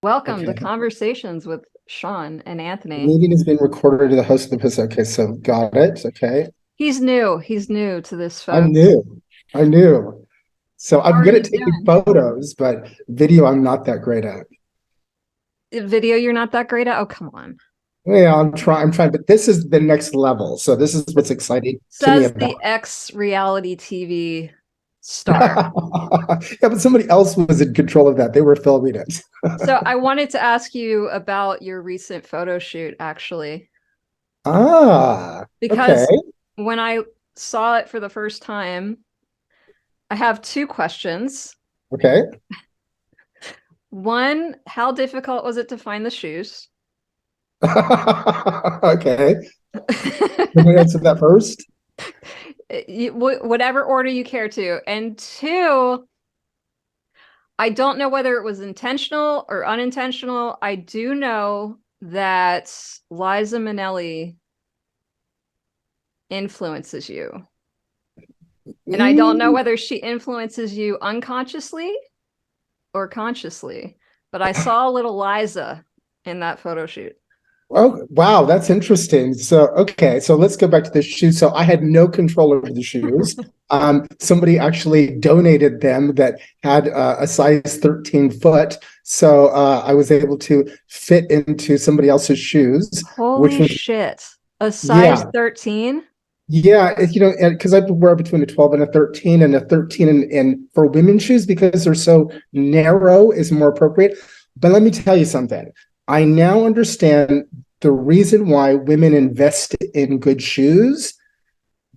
Welcome to Okay. Conversations with Shawn and The Anthony. meeting has been recorded to the host of the episode. Okay, so got it. Okay. He's new. He's new to this, I'm folks. new. I'm new. So How I'm are good you at taking doing? photos, but video I'm not that great at. Video you're not that great at? Oh, come on. Yeah, I'm trying, but this is the next level. So this is what's exciting to me Says about the ex reality TV star. it. Yeah, but somebody else was in control of that. They were filming it. So I wanted to ask you about your recent photo shoot, actually, Ah, okay. because when I saw it for the first time, I have two questions. Okay. One, how difficult was it to find the shoes? Okay. Can we answer that first? Whatever order you care to. And two, I don't know whether it was intentional or unintentional. I do know that 𝐤𝐤𝐬 Minnelli influences you. And I don't know Mm. whether she influences you unconsciously or consciously, but I saw a little Liza in that photo shoot. Oh, wow, that's interesting. So, okay, so let's go back to the shoes. So I had no control over the shoes. Somebody actually donated them that had a size 13 foot. So I was able to fit into somebody else's shoes, which Holy was, shit. A size yeah, 13? yeah, because I wear between a 12 and a 13, and a 13 in for women's shoes because they're so narrow is more appropriate. But let me tell you something. I now understand the reason why women invest in good shoes,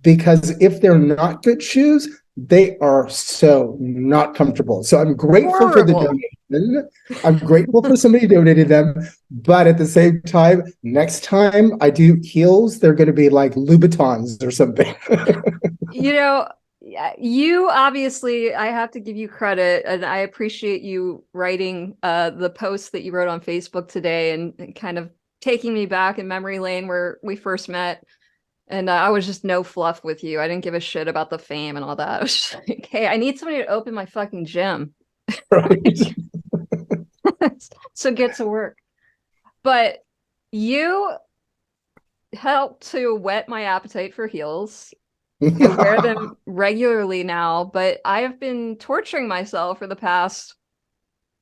because if they're not good shoes, they are so not comfortable. So I'm grateful for the Horrible. donation. I'm grateful for somebody donated them, but at the same time, next time I do heels, they're going to be like Louboutins or something. You know, you obviously, I have to give you credit, and I appreciate you writing the post that you wrote on Facebook today and kind of taking me back in memory lane where we first met. And I was just no fluff with you. I didn't give a shit about the fame and all that. I was just like, hey, I need somebody to open my fucking gym. Right. So get to work. But you helped to whet my appetite for heels. I wear them regularly now, but I have been torturing myself for the past,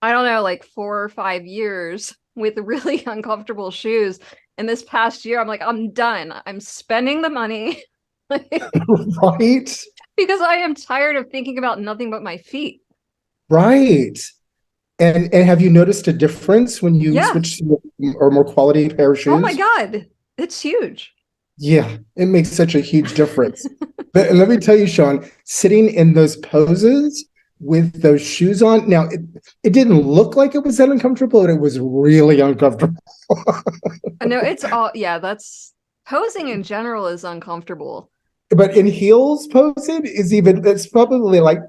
I don't know, like 4 or 5 years with really uncomfortable shoes. And this past year, I'm like, I'm done. I'm spending the money Right. because I am tired of thinking about nothing but my feet. Right. And have you noticed a difference when you Yeah. switch to a or more quality pair of Oh my shoes? God. It's huge. Yeah, it makes such a huge difference. But and let me tell you, Shawn, sitting in those poses with those shoes on, now it didn't look like it was that uncomfortable, and it was really uncomfortable. I know it's all, yeah, that's posing in general is uncomfortable. But in heels posing is even, it's probably like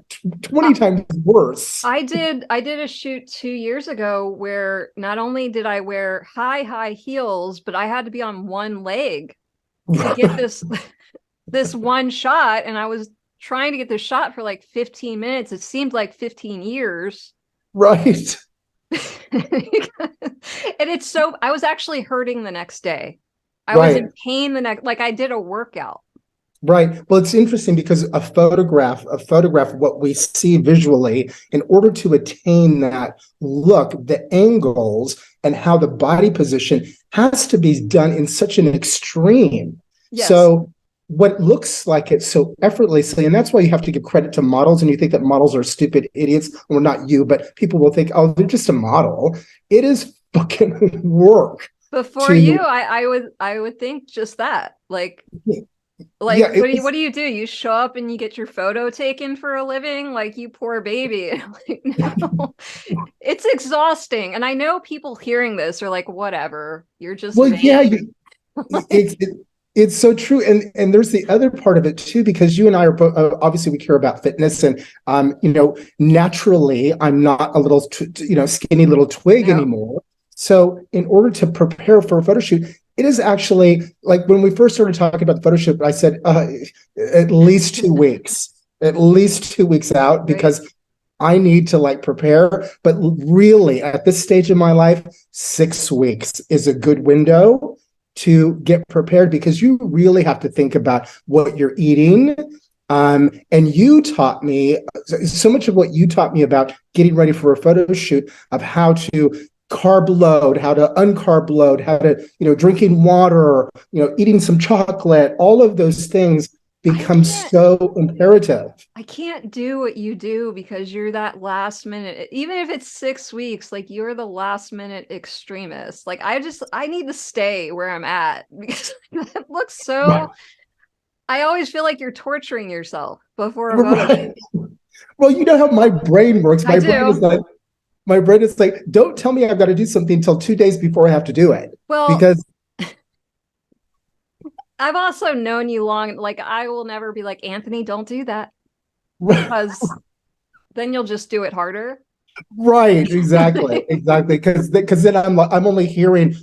20 times worse. I did a shoot 2 years ago where not only did I wear high heels, but I had to be on one leg to get this one shot, and I was trying to get this shot for like 15 minutes. It seemed like 15 years. Right. And it's so I was actually hurting the next day. I was Right. in pain the next, like I did a workout. Right. Well, it's interesting because a photograph, what we see visually, in order to attain that look, the angles and how the body position has to be done in such an extreme. Yes. So what looks like it so effortlessly, and that's why you have to give credit to models, and you think that models are stupid idiots. Well, not you, but people will think, oh, they're just a model. It is fucking work Before you, to, I would think just that. Like yeah, it what was. do you do? You show up and you get your photo taken for a living? Like you poor baby. Like, no. It's exhausting. And I know people hearing this are like, whatever, you're just Well, yeah, vain. it's it's so true, and there's the other part of it too, because you and I are obviously we care about fitness, and naturally I'm not a little skinny little twig No. anymore. So in order to prepare for a photo shoot, it is actually like when we first started talking about the photo shoot, I said at least 2 weeks, at least 2 weeks out, Right. because I need to like prepare. But really, at this stage in my life, 6 weeks is a good window to get prepared because you really have to think about what you're eating. And you taught me so much of what you taught me about getting ready for a photo shoot of how to carb load, how to uncarb load, how to, drinking water, eating some chocolate, all of those things become so imperative. I can't do what you do because you're that last minute, even if it's 6 weeks, like you're the last minute extremist. Like I need to stay where I'm at because it looks so, I always feel like you're torturing yourself before a photo shoot. Well, you know how my brain works. I do. My brain is like, don't tell me I've got to do something until 2 days before I have to do it. Well, because I've also known you long, like I will never be like, Anthony, don't do that. Because then you'll just do it harder. Right, exactly. Because then I'm only hearing,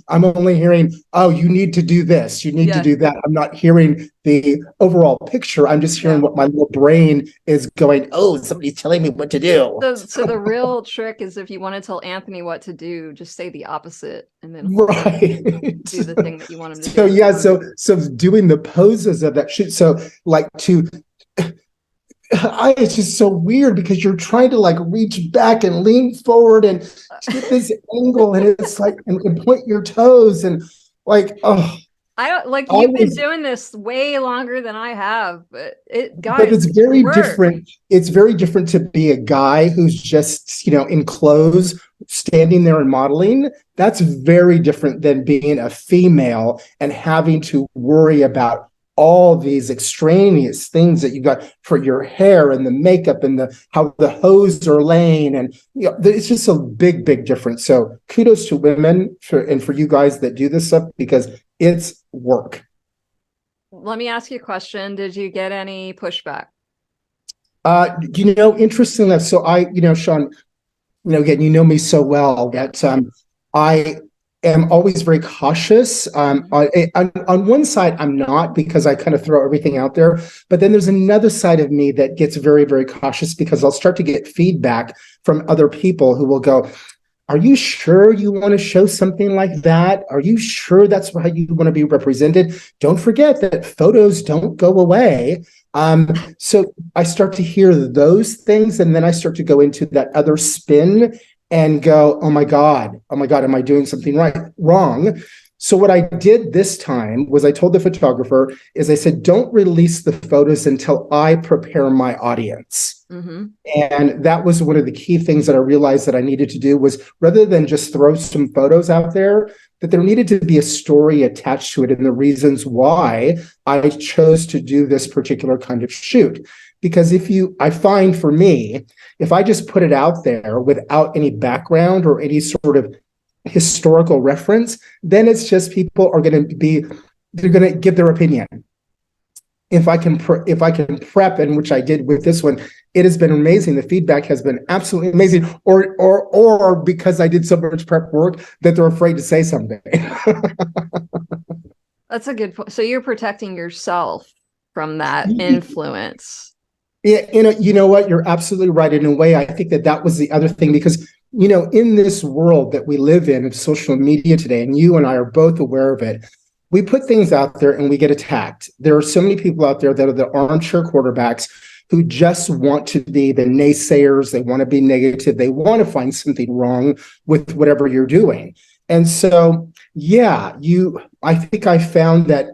oh, you need to do this, you need to do that. I'm not hearing the overall picture. I'm just hearing what my little brain is going, oh, somebody's telling me what to do. So the real trick is if you want to tell Anthony what to do, just say the opposite and then do the thing that you want him to do. So doing the poses of that shoot. So like it's just so weird because you're trying to like reach back and lean forward and get this angle, and it's like and point your toes and like, oh, I don't like you've been doing this way longer than I have, but it's very different. It's very different to be a guy who's just, in clothes standing there and modeling. That's very different than being a female and having to worry about all these extraneous things that you got for your hair and the makeup and how the hose are laying, and it's just a big difference. So kudos to women for you guys that do this stuff because it's work. Let me ask you a question. Did you get any pushback? Interestingly, so Shawn, again, you know me so well that I am always very cautious. On one side, I'm not, because I kind of throw everything out there. But then there's another side of me that gets very, very cautious because I'll start to get feedback from other people who will go, are you sure you want to show something like that? Are you sure that's how you want to be represented? Don't forget that photos don't go away. So I start to hear those things, and then I start to go into that other spin and go, oh my God, am I doing something wrong? So what I did this time was I told the photographer, I said, don't release the photos until I prepare my audience. Mm-hmm. And that was one of the key things that I realized that I needed to do, was rather than just throw some photos out there, that there needed to be a story attached to it and the reasons why I chose to do this particular kind of shoot. Because I find for me, if I just put it out there without any background or any sort of historical reference, then it's just people are going to they're going to give their opinion. If I can prep, and which I did with this one, it has been amazing. The feedback has been absolutely amazing. Or because I did so much prep work that they're afraid to say something. That's a good point. So you're protecting yourself from that influence. Yeah, you know what? You're absolutely right. In a way, I think that was the other thing, because in this world that we live in of social media today, and you and I are both aware of it, we put things out there and we get attacked. There are so many people out there that are the armchair quarterbacks who just want to be the naysayers. They want to be negative. They want to find something wrong with whatever you're doing. And so, I think I found that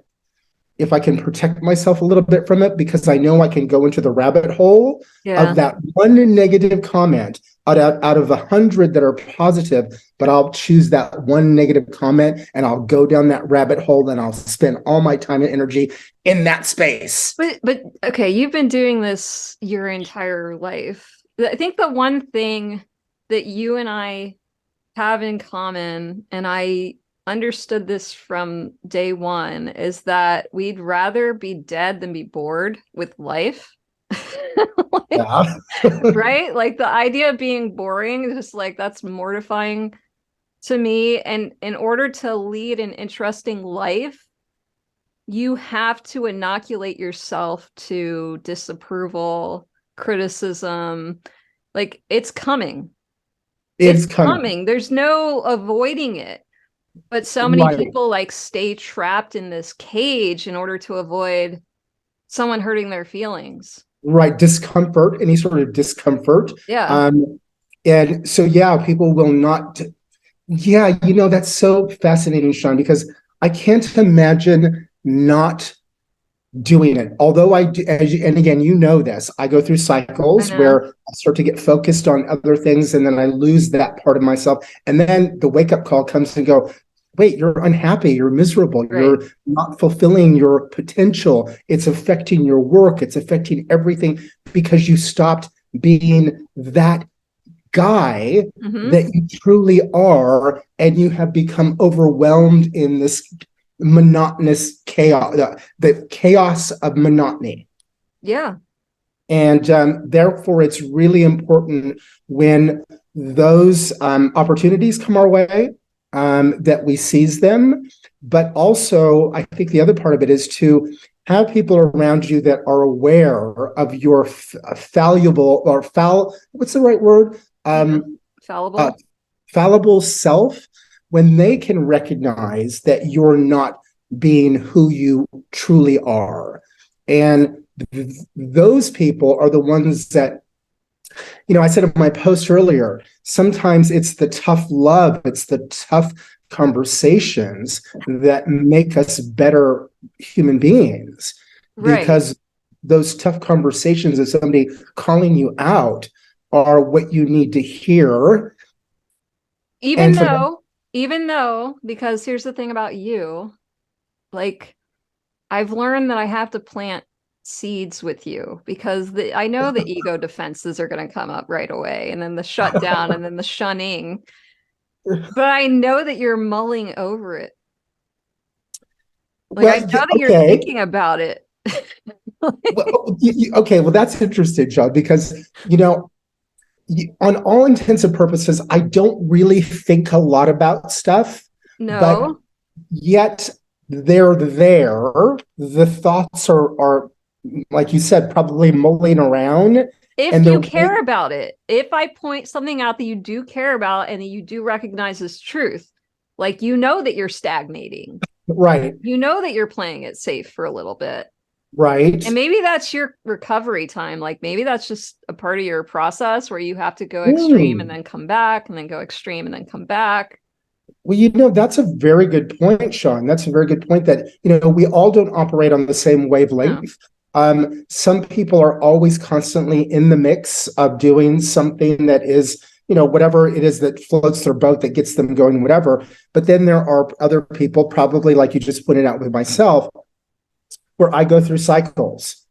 if I can protect myself a little bit from it, because I know I can go into the rabbit hole of that one negative comment out of 100 that are positive, but I'll choose that one negative comment and I'll go down that rabbit hole and I'll spend all my time and energy in that space. But okay, you've been doing this your entire life. I think the one thing that you and I have in common, and I understood this from day one, is that we'd rather be dead than be bored with life. Right? Like the idea of being boring is just like, that's mortifying to me. And in order to lead an interesting life, you have to inoculate yourself to disapproval, criticism. Like it's coming. It's It's coming. coming. There's no avoiding it. But so many Right. people like stay trapped in this cage in order to avoid someone hurting their feelings. Right. Discomfort, any sort of discomfort. Yeah, Um, and so, yeah, people will not. Yeah, that's so fascinating, Shawn, because I can't imagine not doing it. Although I do, and again, this, I go through I cycles know. where I start to get focused on other things and then I lose that part of myself. And then the wake up call comes and go, wait, you're unhappy, you're miserable, Right. you're not fulfilling your potential. It's affecting your work, it's affecting everything because you stopped being that guy Mm-hmm. that you truly are, and you have become overwhelmed in this monotonous chaos, the chaos of monotony. Yeah. And therefore, it's really important when those opportunities come our way that we seize them. But also, I think the other part of it is to have people around you that are aware of your fallible or what's the right word? Yeah. Uh, Fallible. fallible self, when they can recognize that you're not being who you truly are. And those people are the ones that, I said in my post earlier, sometimes it's the tough love, it's the tough conversations that make us better human beings, Right. because those tough conversations of somebody calling you out are what you need to hear. Even And for them, though, even though, because here's the thing about you, like I've learned that I have to plant seeds with you because I know the ego defenses are going to come up right away and then the shutdown and then the shunning. But I know that you're mulling over it. Like I well, know that you're okay. thinking about it. Well, okay, well, that's interesting, John, because, on all intents and purposes, I don't really think a lot about stuff, but No. yet they're there. The thoughts are like you said, probably mulling around, If and you they're care about it, if I point something out that you do care about and that you do recognize as truth, like you know that you're stagnating, right, you know that you're playing it safe for a little bit. And right. maybe that's your recovery time. Like maybe that's just a part of your process where you have to go extreme and Hmm. then come back and then go extreme and then come back. Well, that's a very good point, Shawn. That's a very good point that, we all don't operate on the same No. wavelength. Some people are always constantly in the mix of doing something that is, whatever it is that floats their boat, that gets them going, whatever. But then there are other people, probably like you just pointed out with myself, where I go through cycles.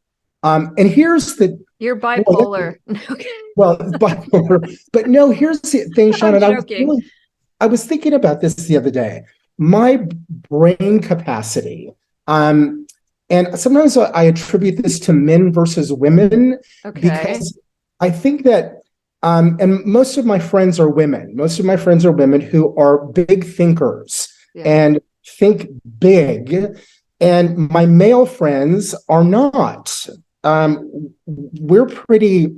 And here's the, You're well, bipolar. Okay. but no, here's the thing, Shawn, I'm and joking. I was thinking about this the other day. My brain capacity, and sometimes I attribute this to men versus women, Okay. because I think that, and most of my friends are women. Most of my friends are women who are big thinkers Yeah. and think big, and my male friends are not. We're pretty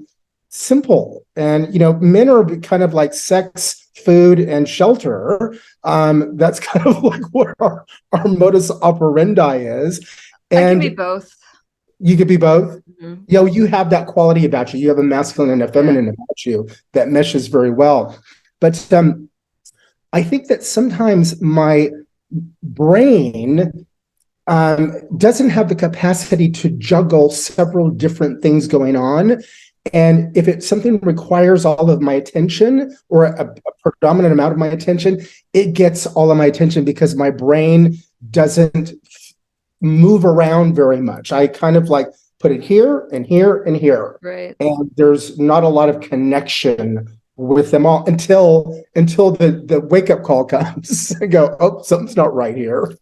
simple, and men are kind of like sex, food, and shelter. That's kind of like what our modus operandi is. I can be And both. you could be both. Mhm. You have that quality about you. You have a masculine and a Yeah. feminine about you that meshes very well. But I think that sometimes my brain doesn't have the capacity to juggle several different things going on. And if it's something requires all of my attention, or a predominant amount of my attention, it gets all of my attention because my brain doesn't move around very much. I kind of like put it here and here and here. Right. And there's not a lot of connection with them all until the wake up call comes. I go, oh, something's not right here.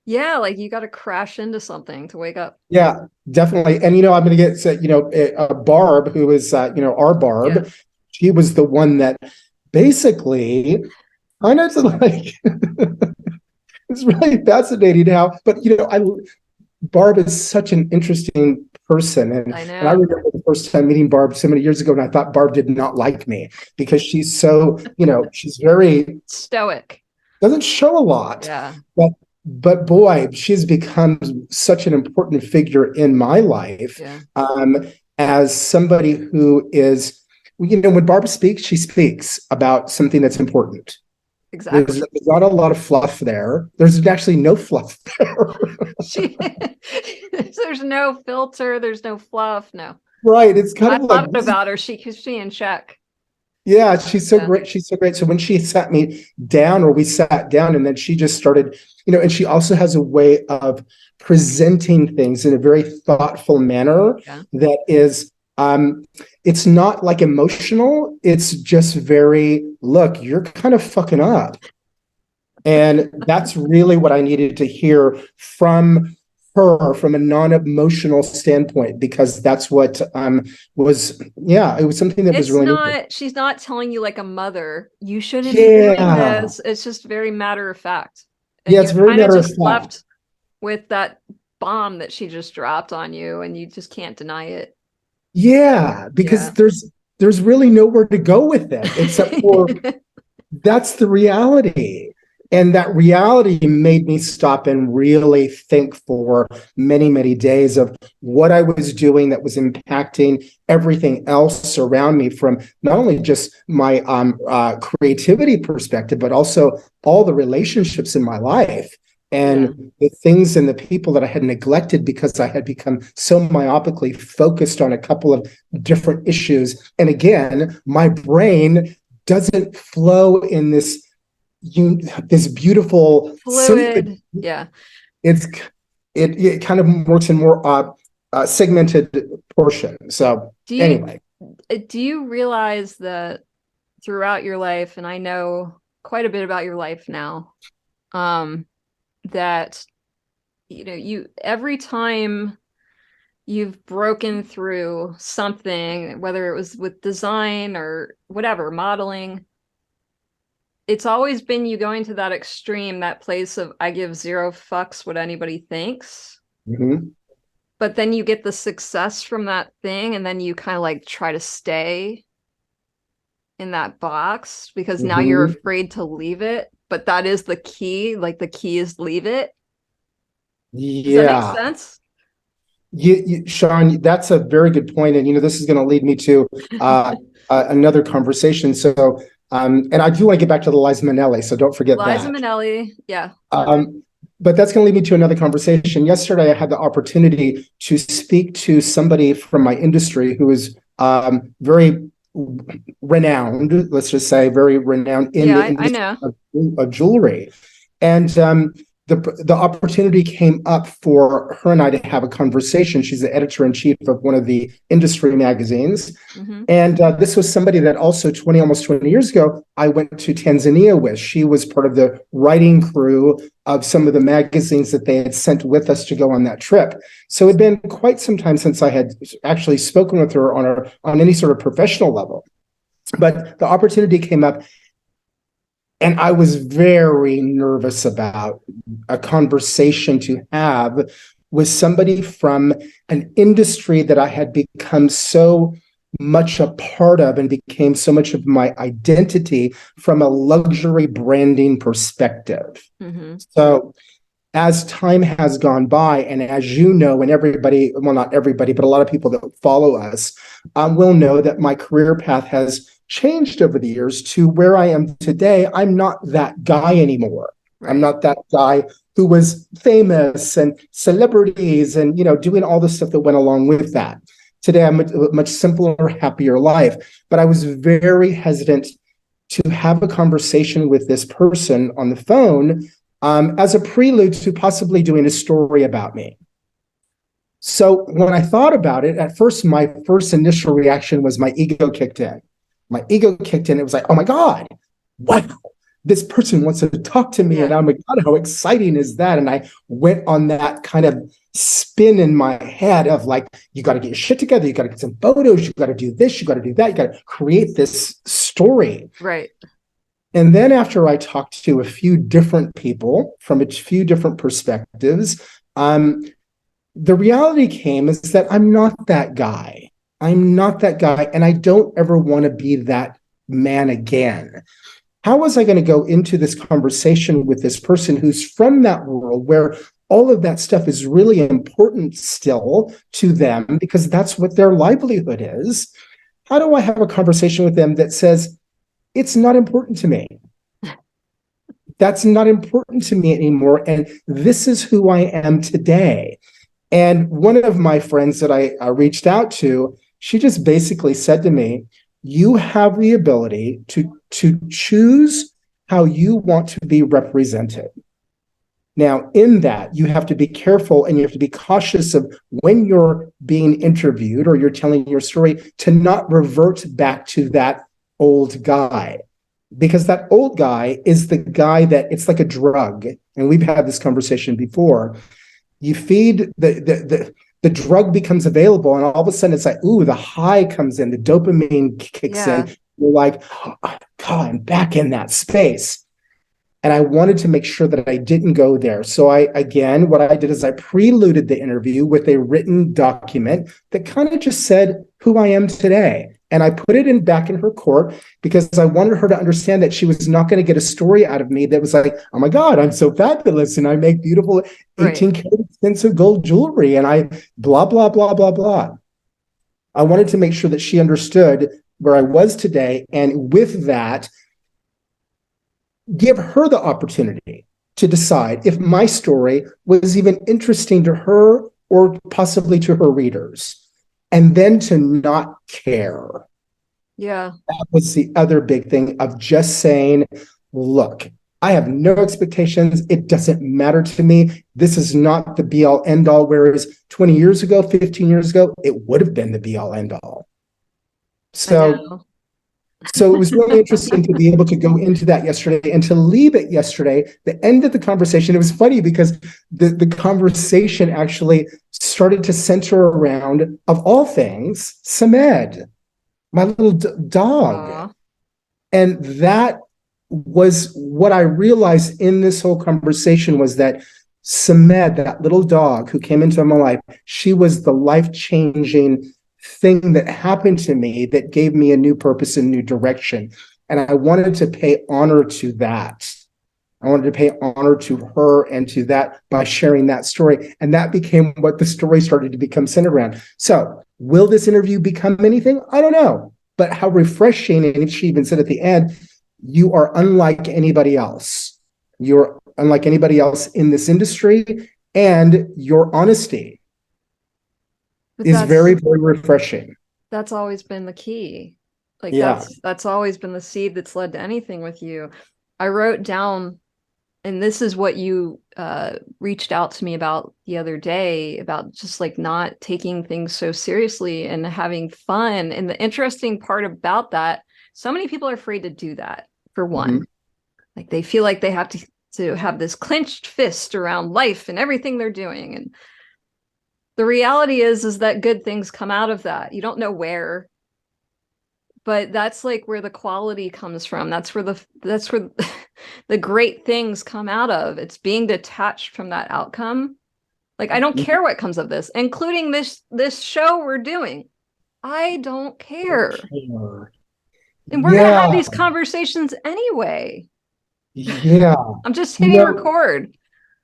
Yeah, like you got to crash into something to wake up. Yeah, definitely. And I'm going to get Barb, who is our Yeah. Barb. She was the one that basically kind of like it's really fascinating how. But Barb is such an interesting person. And I I know. remember the first time meeting Barb so many years ago, and I thought Barb did not like me because she's so, she's very, Stoic. doesn't show a lot, Yeah. but boy, she's become such an important figure in my life, Yeah. as somebody who is, when Barb speaks, she speaks about something that's important. Exactly. There's not a lot of fluff there. There's actually no fluff there. She there's no filter, there's no fluff, no. Right. It's kind I of like, love it about her. She in check. yeah, she's so Yeah. great. She's so great. So when she sat me down, or we sat down, and then she just started, and she also has a way of presenting things in a very thoughtful manner Yeah. that is, it's not like emotional. It's just very, look, you're kind of fucking up. And that's really what I needed to hear from her, from a non-emotional standpoint, because that's what was, yeah, it was something that was It's really needed. not, she's not telling you like a mother, you shouldn't be doing Yeah. this. It's just very matter of fact. Yeah, And it's you're very kind of matter of just fact. left with that bomb that she just dropped on you, and you just can't deny it. Yeah, because Yeah. there's really nowhere to go with it except for that's the reality. And that reality made me stop and really think for many, many days of what I was doing that was impacting everything else around me, from not only just my creativity perspective, but also all the relationships in my life and the things and the people that I had neglected because I had become so myopically focused on a couple of different issues. And again, my brain doesn't flow in this beautiful Fluid. symphony. Yeah. It kind of works in more segmented portion. So anyway, Do you realize that throughout your life, and I know quite a bit about your life now, that you every time you've broken through something, whether it was with design or whatever, modeling, it's always been you going to that extreme, that place of I give zero fucks what anybody thinks. mm-hmm. But then you get the success from that thing, and then you kind of like try to stay in that box because now you're Mm-hmm. afraid to leave it. But that is the key. Like the key is leave it. Does that make Yeah. sense? Shawn, that's a very good point. And, this is going to lead me to another conversation. So, and I do want to get back to the Liza Minnelli, so don't forget Liza that. Minnelli. Yeah. But that's going to lead me to another conversation. Yesterday, I had the opportunity to speak to somebody from my industry who is very renowned, let's just say very renowned in the I industry know. of jewelry. And the opportunity came up for her and I to have a conversation. She's the editor-in-chief of one of the industry magazines. Mm-hmm. And this was somebody that also almost 20 years ago, I went to Tanzania with. She was part of the writing crew of some of the magazines that they had sent with us to go on that trip. So it'd been quite some time since I had actually spoken with her on any sort of professional level. But the opportunity came up, and I was very nervous about a conversation to have with somebody from an industry that I had become so much a part of and became so much of my identity from a luxury branding perspective. Mm-hmm. So as time has gone by, and as you know, and everybody, well, not everybody, but a lot of people that follow us will know that my career path has changed over the years to where I am today. I'm not that guy anymore. Right. I'm not that guy who was famous and celebrities and, doing all the stuff that went along with that. Today, I'm a much simpler, happier life. But I was very hesitant to have a conversation with this person on the phone as a prelude to possibly doing a story about me. So when I thought about it, at first, my first initial reaction was my ego kicked in. My ego kicked in. It was like, oh my God, wow, this person wants to talk to me. Yeah. And I'm like, God, how exciting is that? And I went on that kind of spin in my head of like, you got to get your shit together. You got to get some photos. You got to do this. You got to do that. You got to create this story. Right. And then after I talked to a few different people from a few different perspectives, the reality came is that I'm not that guy. I'm not that guy, and I don't ever want to be that man again. How was I going to go into this conversation with this person who's from that world where all of that stuff is really important still to them because that's what their livelihood is? How do I have a conversation with them that says, it's not important to me? That's not important to me anymore. And this is who I am today. And one of my friends that I reached out to, she just basically said to me, you have the ability to choose how you want to be represented. Now, in that, you have to be careful and you have to be cautious of when you're being interviewed or you're telling your story to not revert back to that old guy. Because that old guy is the guy that it's like a drug. And we've had this conversation before. You feed the drug becomes available, and all of a sudden it's like, ooh, the high comes in, the dopamine kicks in. You're like, oh, God, I'm back in that space. And I wanted to make sure that I didn't go there. So what I did is I preluded the interview with a written document that kind of just said who I am today. And I put it back in her court because I wanted her to understand that she was not going to get a story out of me that was like, oh my God, I'm so fabulous and I make beautiful 18 karat expensive gold jewelry and I blah, blah, blah, blah, blah. I wanted to make sure that she understood where I was today. And with that, give her the opportunity to decide if my story was even interesting to her or possibly to her readers, and then to not care. Yeah. That was the other big thing of just saying, look, I have no expectations. It doesn't matter to me. This is not the be all end all. Whereas 20 years ago, 15 years ago, it would have been the be all end all. So it was really interesting to be able to go into that yesterday and to leave it yesterday, the end of the conversation. It was funny because the conversation actually started to center around, of all things, Samed, my little dog. Aww. And that was what I realized in this whole conversation was that Samed, that little dog who came into my life, she was the life-changing thing that happened to me that gave me a new purpose and new direction. And I wanted to pay honor to that. I wanted to pay honor to her and to that by sharing that story. And that became what the story started to become centered around. So will this interview become anything? I don't know. But how refreshing, and she even said at the end, you are unlike anybody else. You're unlike anybody else in this industry, and your honesty is very, very refreshing. That's always been the key. Like Yeah. that's always been the seed that's led to anything with you. I wrote down, and this is what you reached out to me about the other day, about just like not taking things so seriously and having fun. And the interesting part about that, so many people are afraid to do that, for one. Mm-hmm. Like they feel like they have to have this clenched fist around life and everything they're doing. And the reality is that good things come out of that. You don't know where, but that's like where the quality comes from. That's where the great things come out of. It's being detached from that outcome. Like, I don't care what comes of this, including this show we're doing. I don't care. And we're gonna have these conversations anyway. Yeah. I'm just hitting record.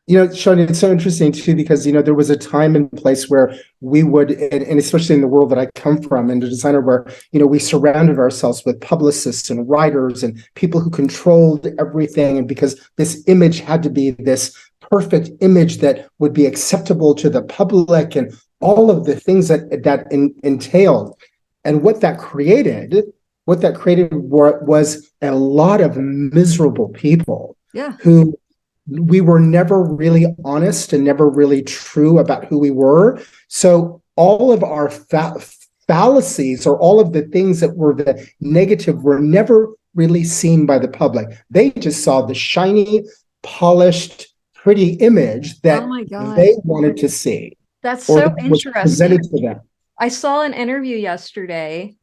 Shawn, it's so interesting too, because, there was a time and place where we would, and especially in the world that I come from and the designer, where, we surrounded ourselves with publicists and writers and people who controlled everything. And because this image had to be this perfect image that would be acceptable to the public and all of the things that entailed. And what that created was a lot of miserable people. Yeah. Who we were never really honest and never really true about who we were. So all of our fallacies, or all of the things that were the negative, were never really seen by the public. They just saw the shiny, polished, pretty image that they wanted to see. That's so interesting. Presented to them. I saw an interview yesterday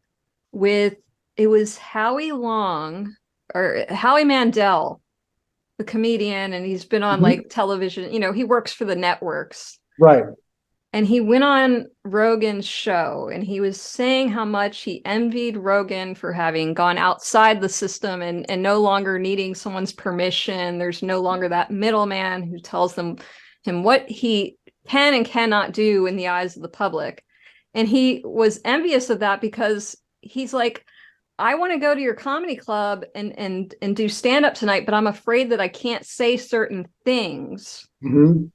with, it was Howie Mandel, the comedian, and he's been on like television, he works for the networks. Right. And he went on Rogan's show and he was saying how much he envied Rogan for having gone outside the system and no longer needing someone's permission. There's no longer that middleman who tells him what he can and cannot do in the eyes of the public. And he was envious of that because he's like, I want to go to your comedy club and do stand-up tonight, but I'm afraid that I can't say certain things. Mm-hmm.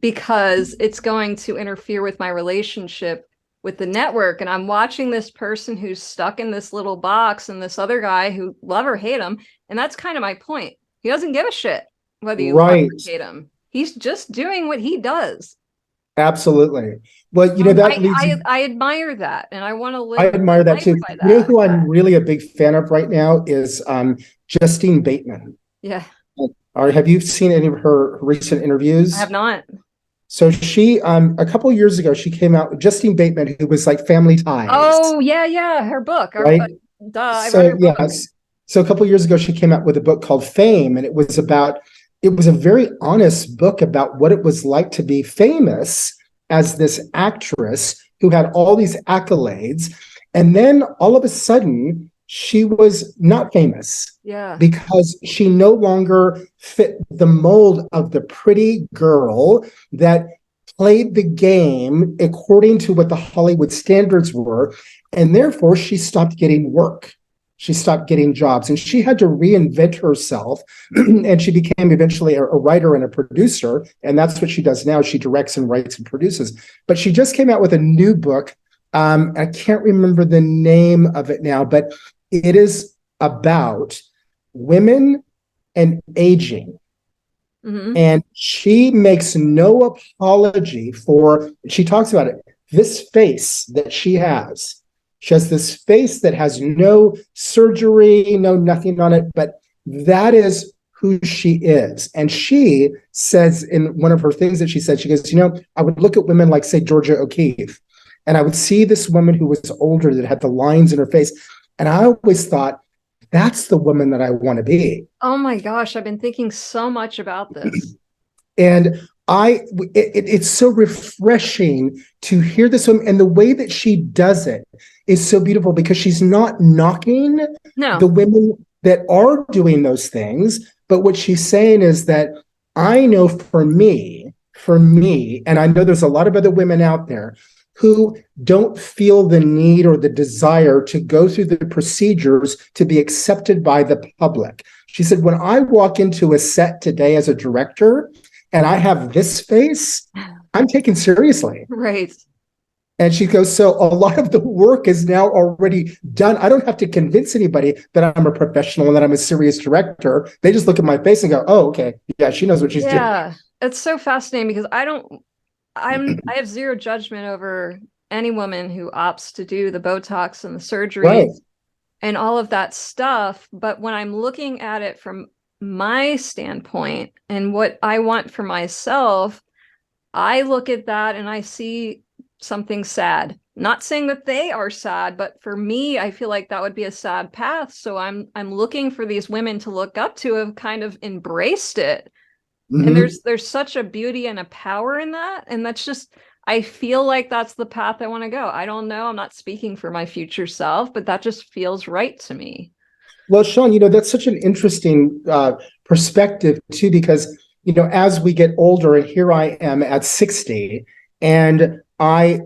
Because it's going to interfere with my relationship with the network. And I'm watching this person who's stuck in this little box and this other guy who love or hate him. And that's kind of my point. He doesn't give a shit whether you love or hate him. He's just doing what he does. Absolutely. Well, you know, that leads I admire that. And I want to live. I admire that too. You know who I'm really a big fan of right now is Justine Bateman. Yeah. Have you seen any of her recent interviews? I have not. So she, a couple of years ago, she came out with Justine Bateman, who was like Family Ties. Oh, yeah. Her book. Right? I read her book. Yes. So a couple of years ago, she came out with a book called Fame, and it was a very honest book about what it was like to be famous as this actress who had all these accolades. And then all of a sudden, she was not famous. Yeah. Because she no longer fit the mold of the pretty girl that played the game according to what the Hollywood standards were. And therefore, she stopped getting work. She stopped getting jobs, and she had to reinvent herself. And she became eventually a writer and a producer. And that's what she does now. She directs and writes and produces. But she just came out with a new book. I can't remember the name of it now, but it is about women and aging. Mm-hmm. And she makes no apology she talks about it. This face that she has this face that has no surgery, no nothing on it, but that is who she is. And she says in one of her things that she said, she goes, I would look at women like, say, Georgia O'Keeffe, and I would see this woman who was older that had the lines in her face. And I always thought, that's the woman that I want to be. Oh my gosh, I've been thinking so much about this. And it's so refreshing to hear this woman, and the way that she does it is so beautiful because she's not knocking the women that are doing those things. But what she's saying is that I know for me, and I know there's a lot of other women out there who don't feel the need or the desire to go through the procedures to be accepted by the public. She said, when I walk into a set today as a director and I have this face, I'm taken seriously. Right. And she goes, so a lot of the work is now already done. I don't have to convince anybody that I'm a professional and that I'm a serious director. They just look at my face and go, oh, okay. Yeah, she knows what she's doing. Yeah, it's so fascinating because I have zero judgment over any woman who opts to do the Botox and the surgery and all of that stuff. But when I'm looking at it from my standpoint and what I want for myself, I look at that and I see something sad. Not saying that they are sad, but for me, I feel like that would be a sad path. So I'm looking for these women to look up to have kind of embraced it. Mm-hmm. And there's such a beauty and a power in that. And that's just, I feel like that's the path I want to go. I don't know. I'm not speaking for my future self, but that just feels right to me. Well, Shawn, that's such an interesting perspective too, because, as we get older, and here I am at 60, and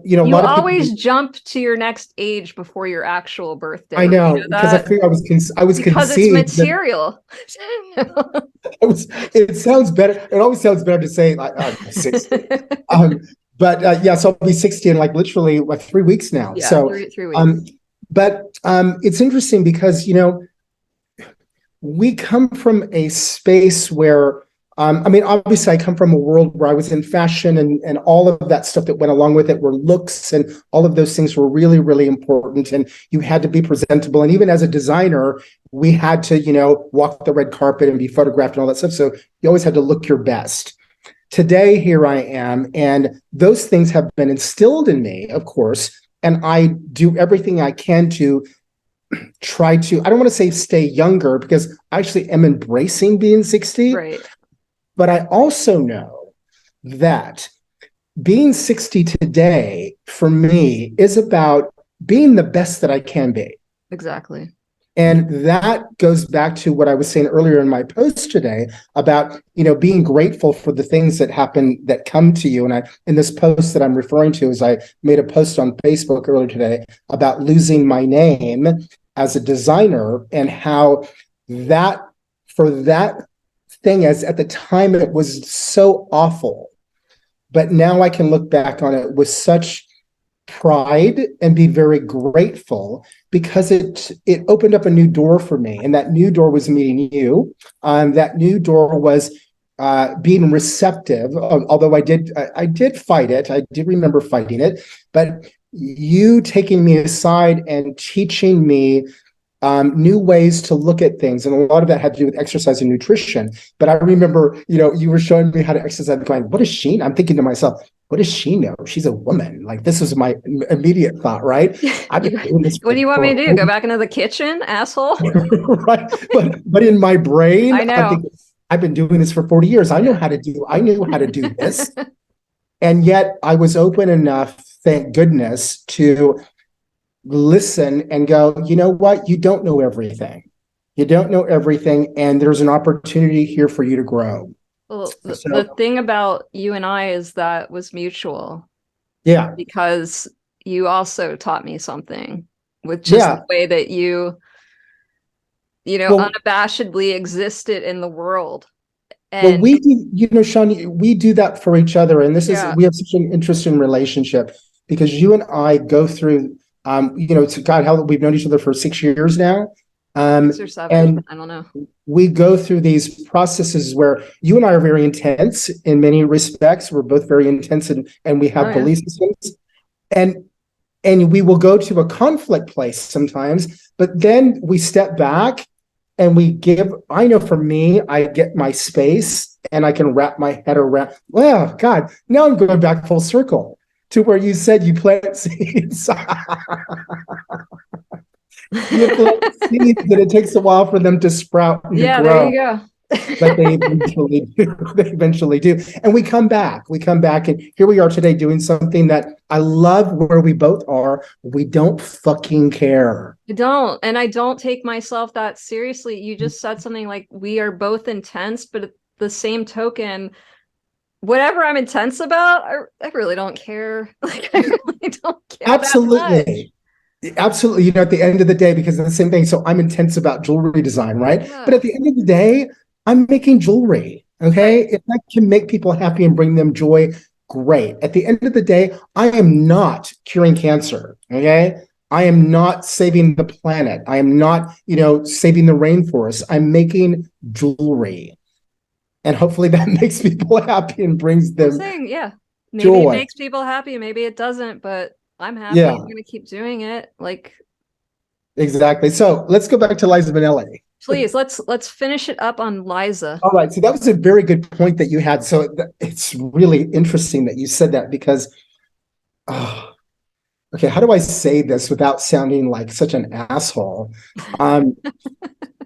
you always jump to your next age before your actual birthday. I know, because I figured I was because conceived. It's material. It sounds better. It always sounds better to say like 60. But so I'll be 60 in like literally 3 weeks now. Yeah, so 3 weeks. But it's interesting because we come from a space where obviously I come from a world where I was in fashion and all of that stuff that went along with it were looks, and all of those things were really, really important. And you had to be presentable. And even as a designer, we had to, walk the red carpet and be photographed and all that stuff. So you always had to look your best. Today, here I am. And those things have been instilled in me, of course. And I do everything I can to try to, I don't want to say stay younger, because I actually am embracing being 60. Right. But I also know that being 60 today for me is about being the best that I can be. Exactly. And that goes back to what I was saying earlier in my post today about, being grateful for the things that happen, that come to you. And in this post that I'm referring to, is I made a post on Facebook earlier today about losing my name as a designer, and how that, for that thing, as at the time it was so awful, but now I can look back on it with such pride and be very grateful, because it opened up a new door for me, and that new door was meeting you. That new door was being receptive. Although I did fight it. I did remember fighting it, but you taking me aside and teaching me new ways to look at things. And a lot of that had to do with exercise and nutrition. But I remember, you were showing me how to exercise, going, what does she know? I'm thinking to myself, what does she know? She's a woman. Like, this was my immediate thought, right? I've been doing this What do you want me to do? Go back into the kitchen, asshole? Right. But in my brain, I know. I'm thinking, I've been doing this for 40 years. I knew how to do this. And yet I was open enough, thank goodness, to listen and go, you know what? You don't know everything. You don't know everything. And there's an opportunity here for you to grow. Well, the thing about you and I is that was mutual. Yeah. Because you also taught me something with just the way that you unabashedly existed in the world. And well, we do, Shawn, we do that for each other. And this is, we have such an interesting relationship, because you and I go through, to God, how we've known each other for 6 years now. 6 or 7, and I don't know. We go through these processes where you and I are very intense in many respects. We're both very intense, and we have belief systems. And we will go to a conflict place sometimes, but then we step back and I know for me, I get my space and I can wrap my head around, well, God, now I'm going back full circle to where you said you plant seeds. You plant seeds, and it takes a while for them to sprout and to grow. There you go. But they eventually do. They eventually do. And we come back, and here we are today doing something that I love, where we both are. We don't fucking care. I don't. And I don't take myself that seriously. You just said something like, we are both intense, but at the same token, whatever I'm intense about, I really don't care. Like, I really don't care. Absolutely. Absolutely. At the end of the day, because of the same thing. So I'm intense about jewelry design, right? Yeah. But at the end of the day, I'm making jewelry. Okay. Right. If I can make people happy and bring them joy, great. At the end of the day, I am not curing cancer. Okay. I am not saving the planet. I am not, saving the rainforest. I'm making jewelry. And hopefully that makes people happy and brings them maybe joy. It makes people happy. Maybe it doesn't, but I'm happy. I'm going to keep doing it. Exactly. So let's go back to Liza Minnelli. Please, let's finish it up on Liza. All right. So that was a very good point that you had. So it's really interesting that you said that, because, okay, how do I say this without sounding like such an asshole?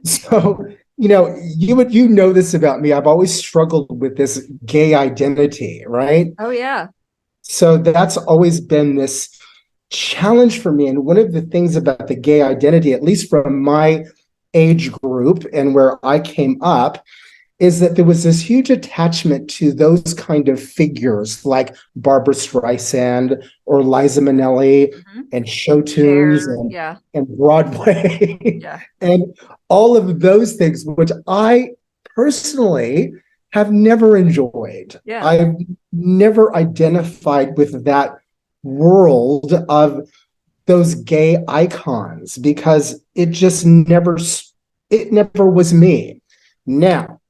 So, you know this about me. I've always struggled with this gay identity, right? Oh, yeah. So that's always been this challenge for me. And one of the things about the gay identity, at least from my age group and where I came up, is that there was this huge attachment to those kind of figures like Barbara Streisand or Liza Minnelli and show tunes and Broadway and all of those things, which I personally have never enjoyed. Yeah. I've never identified with that world of those gay icons, because it just never was me. Now,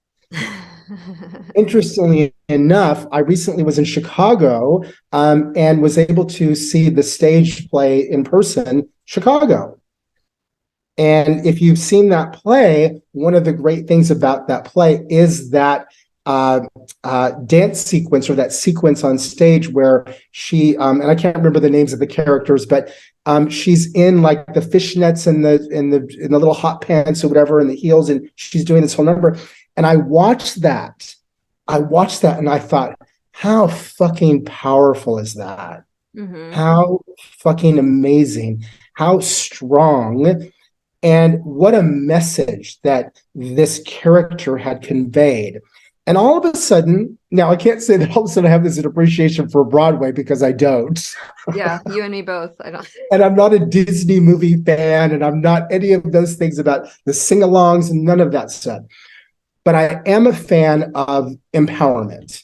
interestingly enough, I recently was in Chicago and was able to see the stage play in person, Chicago. And if you've seen that play, one of the great things about that play is that dance sequence, or that sequence on stage where she and I can't remember the names of the characters, but she's in like the fishnets and the little hot pants or whatever, and the heels, and she's doing this whole number. And I watched that and I thought, how fucking powerful is that? Mm-hmm. How fucking amazing, how strong, and what a message that this character had conveyed. And all of a sudden, now I can't say that all of a sudden I have this appreciation for Broadway because I don't. Yeah, you and me both. I don't. And I'm not a Disney movie fan, and I'm not any of those things about the sing-alongs and none of that stuff. But I am a fan of empowerment.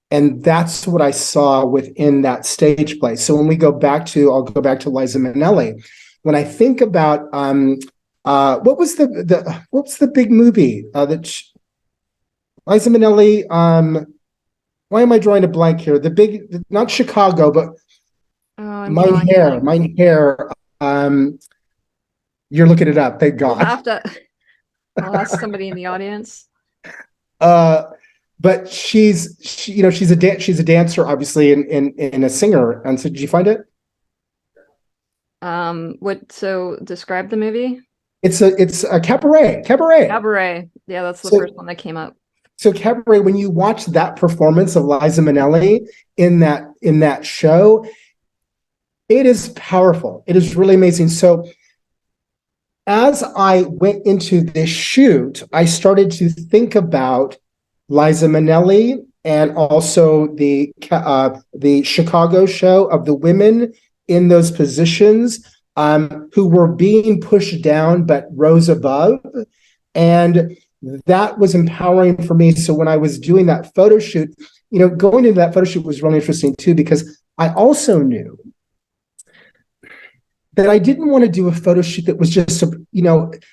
And that's what I saw within that stage play. So when we go back to, I'll go back to Liza Minnelli. When I think about what was the big movie that Liza Minnelli? Why am I drawing a blank here? The big, not Chicago, but Oh, I'm my drawing a hair, blank. my hair. You're looking it up. Thank We'll God. have to. I'll ask somebody in the audience. But she's a dancer, obviously, and a singer. And so, did you find it? So describe the movie? It's a cabaret. Cabaret. Yeah, that's the first one that came up. So cabaret, when you watch that performance of Liza Minnelli in that show, it is powerful. It is really amazing. So as I went into this shoot, I started to think about Liza Minnelli and also the Chicago show of the women in those positions who were being pushed down but rose above. And that was empowering for me. So when I was doing that photo shoot, going into that photo shoot was really interesting too, because I also knew that I didn't want to do a photo shoot that was just,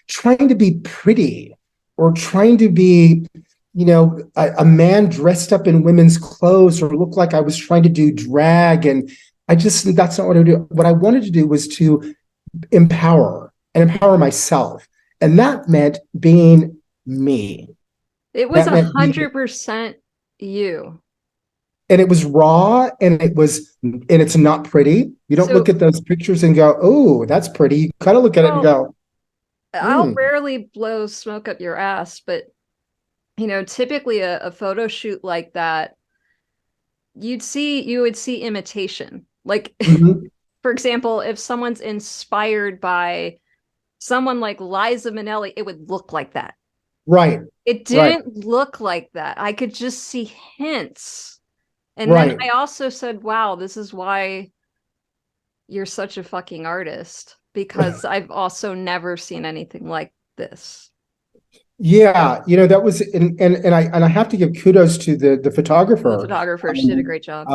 trying to be pretty or trying to be, a man dressed up in women's clothes or look like I was trying to do drag. And that's not what I do. What I wanted to do was to empower myself. And that meant being me. It was 100% you. And it was raw, and it's not pretty. You don't look at those pictures and go, oh, that's pretty. You kind of look at it and go, I'll rarely blow smoke up your ass, but typically a photo shoot like that, you would see imitation. Like, for example, if someone's inspired by someone like Liza Minnelli, it would look like that. Right. It didn't look like that. I could just see hints. And then I also said, wow, this is why you're such a fucking artist, because I've also never seen anything like this. Yeah, that was, and I have to give kudos to the photographer. The photographer, she did a great job.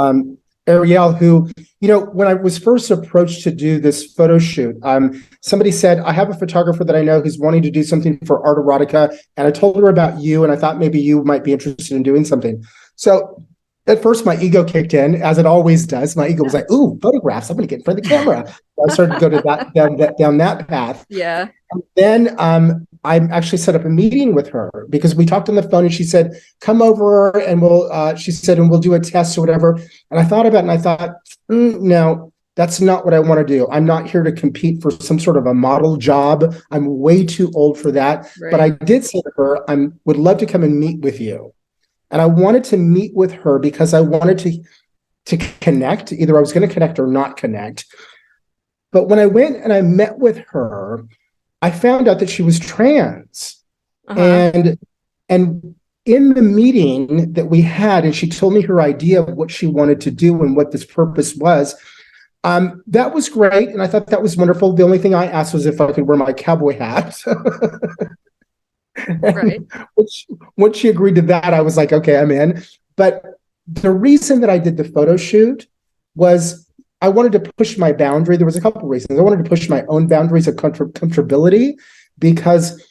Ariel, who, when I was first approached to do this photo shoot, somebody said, I have a photographer that I know who's wanting to do something for Art Erotica, and I told her about you, and I thought maybe you might be interested in doing something. So at first, my ego kicked in, as it always does. My ego was like, ooh, photographs, I'm going to get in front of the camera. So I started to go to down that path. Yeah. And then I actually set up a meeting with her because we talked on the phone, and she said, come over and we'll do a test or whatever. And I thought about it, and I thought, no, that's not what I want to do. I'm not here to compete for some sort of a model job. I'm way too old for that. Right. But I did say to her, I would love to come and meet with you. And I wanted to meet with her because I wanted to connect. Either I was going to connect or not connect. But when I went and I met with her, I found out that she was trans. And in the meeting that we had, and she told me her idea of what she wanted to do and what this purpose was, that was great. And I thought that was wonderful. The only thing I asked was if I could wear my cowboy hat. Right. Once she agreed to that, I was like, okay, I'm in. But the reason that I did the photo shoot was I wanted to push my boundary. There was a couple of reasons. I wanted to push my own boundaries of comfortability because,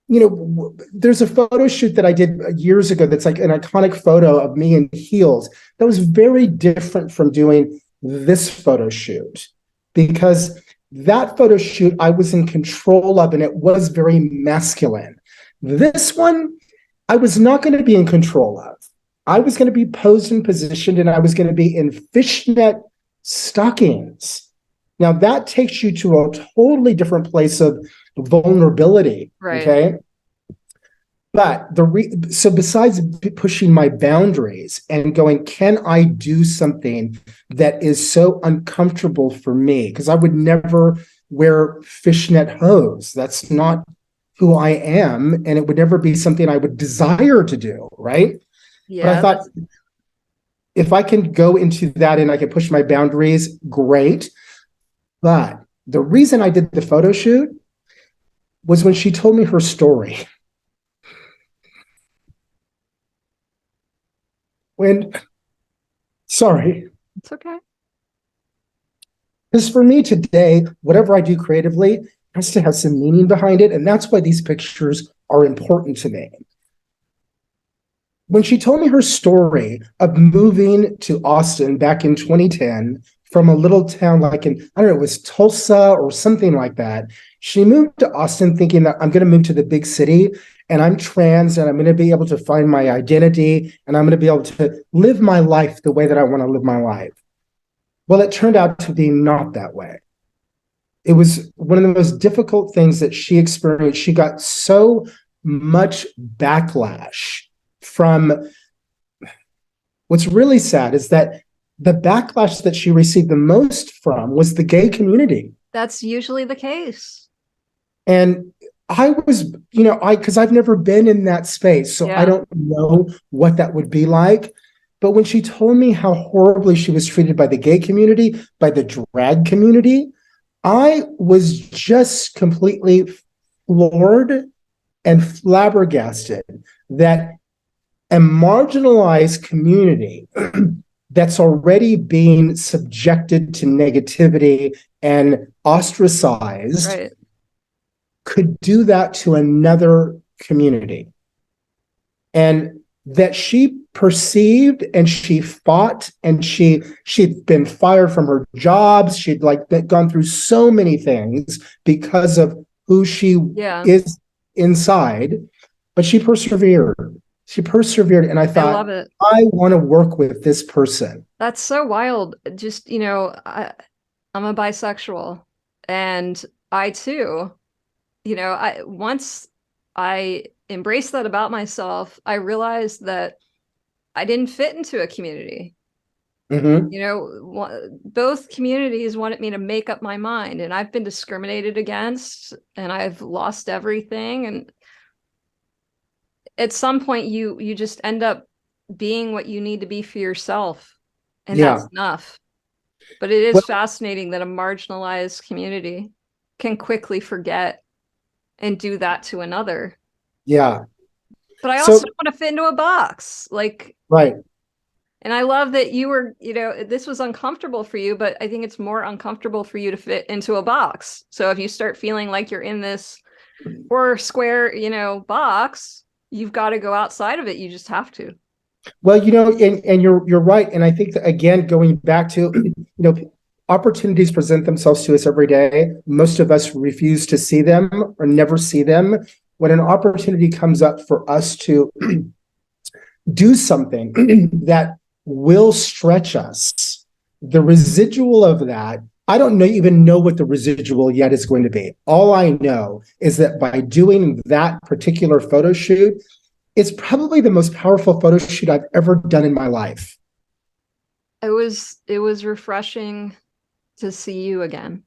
there's a photo shoot that I did years ago that's like an iconic photo of me in heels. That was very different from doing this photo shoot because that photo shoot I was in control of, and it was very masculine. This one, I was not going to be in control of. I was going to be posed and positioned, and I was going to be in fishnet stockings. Now, that takes you to a totally different place of vulnerability, right? Okay? But so besides pushing my boundaries and going, can I do something that is so uncomfortable for me? Because I would never wear fishnet hose. That's not who I am, and it would never be something I would desire to do, right? But I Yeah, thought, if I can go into that and I can push my boundaries, great. But the reason I did the photo shoot was when she told me her story. Sorry. it's okay. Because for me today, whatever I do creatively has to have some meaning behind it. And that's why these pictures are important to me. When she told me her story of moving to Austin back in 2010 from a little town like in, I don't know, it was Tulsa or something like that. She moved to Austin thinking that I'm going to move to the big city and I'm trans and I'm going to be able to find my identity and I'm going to be able to live my life the way that I want to live my life. Well, it turned out to be not that way. It was one of the most difficult things that she experienced. She got so much backlash from, what's really sad is that the backlash that she received the most from was the gay community. That's usually the case. And I was, because I've never been in that space, so I don't know what that would be like. But when she told me how horribly she was treated by the gay community, by the drag community, I was just completely floored and flabbergasted that a marginalized community that's already being subjected to negativity and ostracized could do that to another community. And that she perceived and she fought and she'd been fired from her jobs. She'd gone through so many things because of who she is inside, but she persevered. She persevered. And I thought, I love it. I want to work with this person. That's so wild. Just, I'm a bisexual and I too, once I embraced that about myself, I realized that I didn't fit into a community. Both communities wanted me to make up my mind, and I've been discriminated against and I've lost everything. And at some point you just end up being what you need to be for yourself. And that's enough. But it is fascinating that a marginalized community can quickly forget and do that to another. Yeah. But I also don't want to fit into a box. Right. And I love that you were, this was uncomfortable for you, but I think it's more uncomfortable for you to fit into a box. So if you start feeling like you're in this 4 square, box, you've got to go outside of it. You just have to. Well, and you're right. And I think that, again, going back to, opportunities present themselves to us every day. Most of us refuse to see them or never see them. When an opportunity comes up for us to do something that will stretch us, the residual of that, I don't even know what the residual yet is going to be. All I know is that by doing that particular photo shoot, it's probably the most powerful photo shoot I've ever done in my life. It was refreshing to see you again.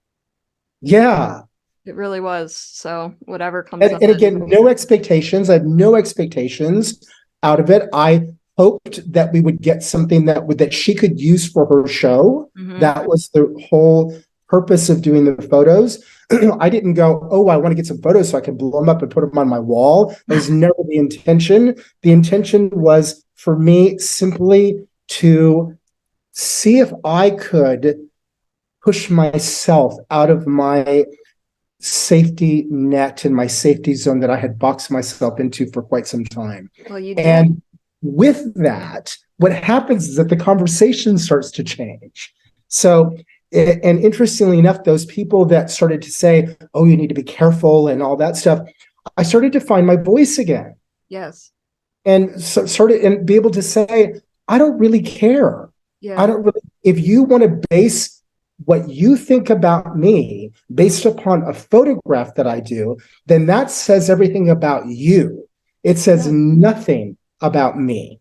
Yeah. It really was. So whatever comes up. And again, no expectations. I have no expectations out of it. I hoped that we would get something that she could use for her show. That was the whole purpose of doing the photos. I didn't go, oh, I want to get some photos so I can blow them up and put them on my wall. That was never the intention. The intention was for me simply to see if I could push myself out of my safety net and my safety zone that I had boxed myself into for quite some time. Well, you did. And with that, what happens is that the conversation starts to change. So, and interestingly enough, those people that started to say, oh, you need to be careful and all that stuff, I started to find my voice again. Yes. And started and be able to say, I don't really care. Yeah. I don't really, if you want to base what you think about me based upon a photograph that I do, then that says everything about you. It says Yeah. nothing about me.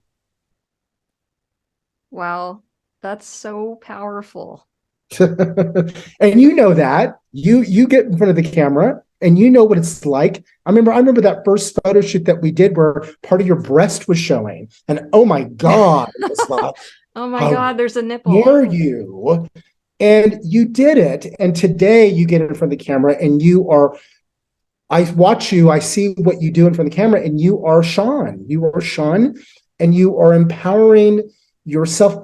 Wow, that's so powerful. And you know that. You get in front of the camera and you know what it's like. I remember that first photo shoot that we did where part of your breast was showing. And oh my God, it was like, Oh my how God, there's a nipple. dare you? And you did it. And today you get in front of the camera and you are, I watch you, I see what you do in front of the camera, and you are Shawn. You are Shawn, and you are empowering yourself.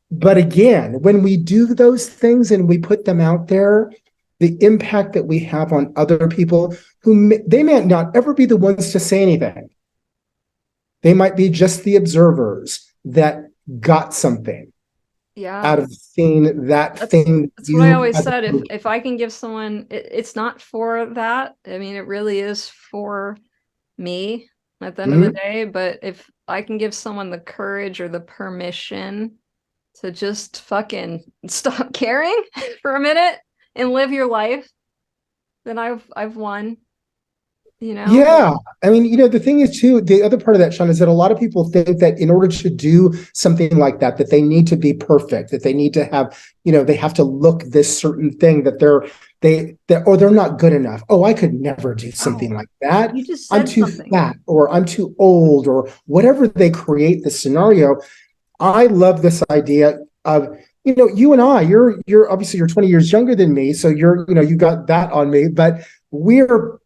But again, when we do those things and we put them out there, the impact that we have on other people they may not ever be the ones to say anything. They might be just the observers that got something Yeah. out of seeing that thing. That's what I always said. If I can give someone, it's not for that. I mean, it really is for me at the end of the day. But if I can give someone the courage or the permission to just fucking stop caring for a minute and live your life, then I've won. You know? Yeah. I mean, the thing is too, the other part of that, Shawn, is that a lot of people think that in order to do something like that, that they need to be perfect, that they need to have, they have to look this certain thing, that they're not good enough. Oh, I could never do something like that. You just I'm said too something. fat, or I'm too old, or whatever they create the scenario. I love this idea of, you and I, you're obviously you're 20 years younger than me. So you got that on me, but we're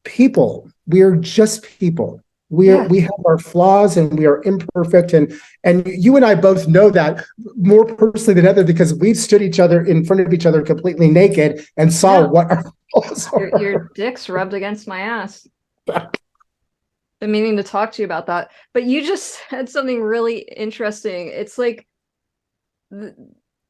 people. We're just people. We have our flaws and we are imperfect. And you and I both know that more personally than ever, because we've stood each other in front of each other completely naked and saw what our flaws are. Your dick's rubbed against my ass. Been meaning to talk to you about that. But you just said something really interesting. It's like,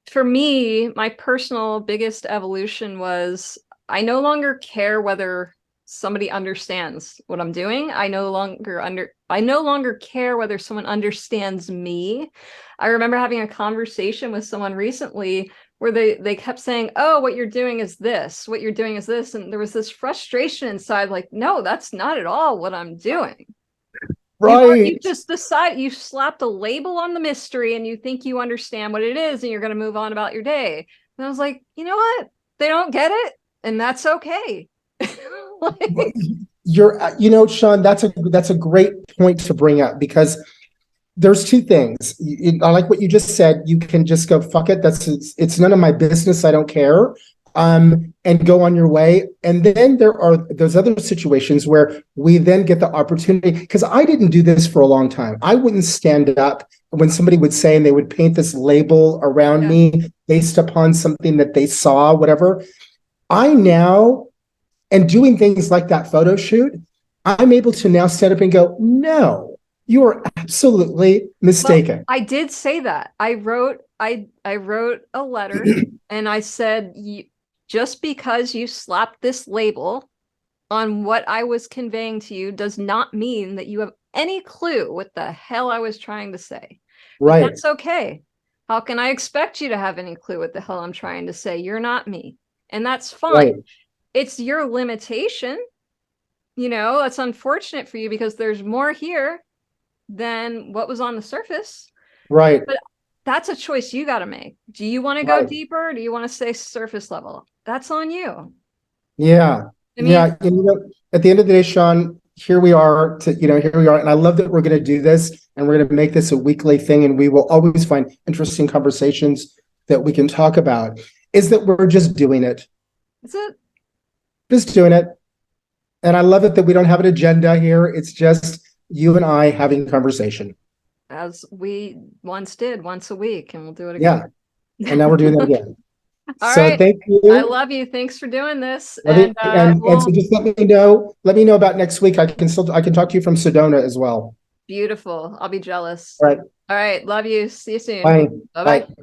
for me, my personal biggest evolution was I no longer care whether somebody understands what I'm doing. I no longer care whether someone understands me. I remember having a conversation with someone recently where they kept saying, "Oh, what you're doing is this. What you're doing is this." And there was this frustration inside, like, "No, that's not at all what I'm doing." Right. You just decide, you slapped a label on the mystery and you think you understand what it is and you're going to move on about your day. And I was like, you know what? They don't get it, and that's okay. Like, Shawn, that's a great point to bring up, because there's two things. I like what you just said. You can just go, fuck it. It's none of my business. I don't care. And go on your way. And then there are those other situations where we then get the opportunity, because I didn't do this for a long time. I wouldn't stand up when somebody would say, and they would paint this label around me based upon something that they saw, whatever. I now, and doing things like that photo shoot, I'm able to now stand up and go, no, you are absolutely mistaken. Well, I did say that. I wrote a letter and I said, just because you slapped this label on what I was conveying to you does not mean that you have any clue what the hell I was trying to say. Right. But that's okay. How can I expect you to have any clue what the hell I'm trying to say? You're not me. And that's fine. Right. It's your limitation. That's unfortunate for you because there's more here than what was on the surface. Right. But that's a choice you got to make. Do you want to go deeper? Or do you want to stay surface level? That's on you. Yeah. I mean, at the end of the day, Shawn, here we are. And I love that we're going to do this, and we're going to make this a weekly thing, and we will always find interesting conversations that we can talk about. Is that we're just doing it. That's it. Just doing it. And I love it that we don't have an agenda here. It's just you and I having conversation. As we once did, once a week, and we'll do it again. Yeah. And now we're doing that again. All so right. Thank you. I love you. Thanks for doing this. And so just let me know about next week. I can talk to you from Sedona as well. Beautiful. I'll be jealous. All right. All right. Love you. See you soon. Bye. Bye-bye. Bye.